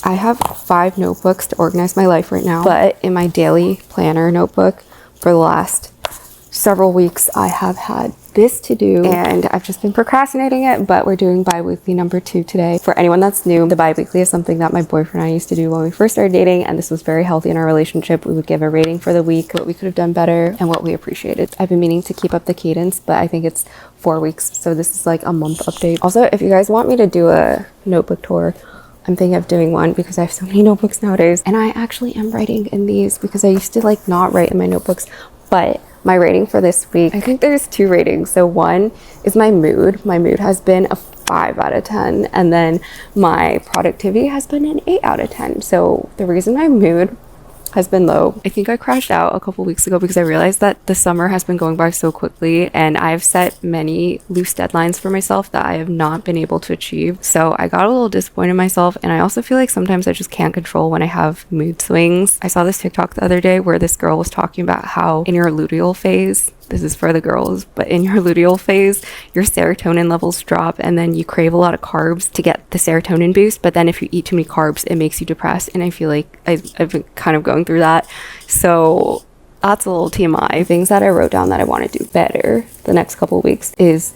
I have 5 notebooks to organize my life right now, but in my daily planner notebook for the last several weeks, I have had this to do and I've just been procrastinating it, but we're doing bi-weekly number 2 today. For anyone that's new, the bi-weekly is something that my boyfriend and I used to do when we first started dating, and this was very healthy in our relationship. We would give a rating for the week, what we could have done better and what we appreciated. I've been meaning to keep up the cadence, but I think it's 4 weeks, so this is like a month update. Also, if you guys want me to do a notebook tour, I'm thinking of doing one because I have so many notebooks nowadays, and I actually am writing in these because I used to like not write in my notebooks. But my rating for this week, I think there's 2 ratings. So one is my mood. My mood has been a 5 out of 10, and then my productivity has been an 8 out of 10. So the reason my mood has been low, I think I crashed out a couple weeks ago because I realized that the summer has been going by so quickly, and I've set many loose deadlines for myself that I have not been able to achieve. So I got a little disappointed in myself, and I also feel like sometimes I just can't control when I have mood swings. I saw this TikTok the other day where this girl was talking about how in your luteal phase, this is for the girls, but in your luteal phase, your serotonin levels drop, and then you crave a lot of carbs to get the serotonin boost. But then if you eat too many carbs, it makes you depressed. And I feel like I've been kind of going through that. So that's a little TMI. Things that I wrote down that I want to do better the next couple of weeks is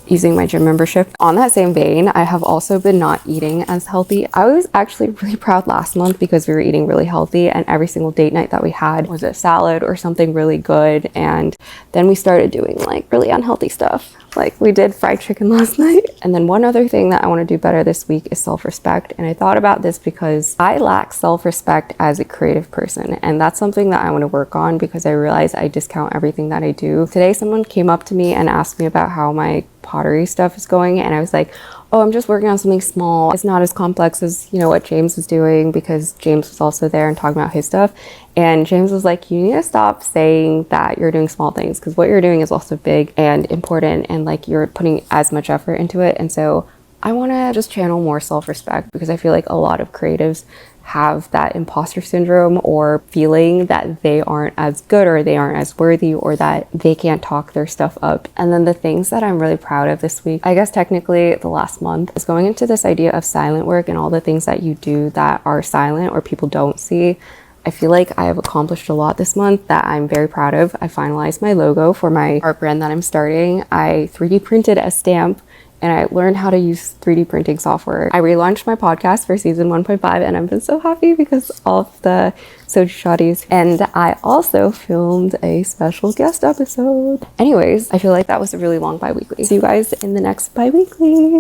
using my gym membership. On that same vein, I have also been not eating as healthy. I was actually really proud last month because we were eating really healthy, and every single date night that we had was a salad or something really good. And then we started doing like really unhealthy stuff. Like we did fried chicken last night. And then one other thing that I want to do better this week is self-respect. And I thought about this because I lack self-respect as a creative person. And that's something that I want to work on because I realize I discount everything that I do. Today, someone came up to me and asked me about how my pottery stuff is going. And I was like, oh, I'm just working on something small. It's not as complex as, you know, what James was doing, because James was also there and talking about his stuff. And James was like, you need to stop saying that you're doing small things, because what you're doing is also big and important, and like you're putting as much effort into it. And so I want to just channel more self-respect, because I feel like a lot of creatives have that imposter syndrome, or feeling that they aren't as good or they aren't as worthy or that they can't talk their stuff up. And then the things that I'm really proud of this week, I guess technically the last month, is going into this idea of silent work and all the things that you do that are silent or people don't see. I feel like I have accomplished a lot this month that I'm very proud of. I finalized my logo for my art brand that I'm starting. I 3D printed a stamp, and I learned how to use 3D printing software. I relaunched my podcast for season 1.5, and I've been so happy because all of the Soji Shotties. And I also filmed a special guest episode. Anyways, I feel like that was a really long bi-weekly. See you guys in the next bi-weekly.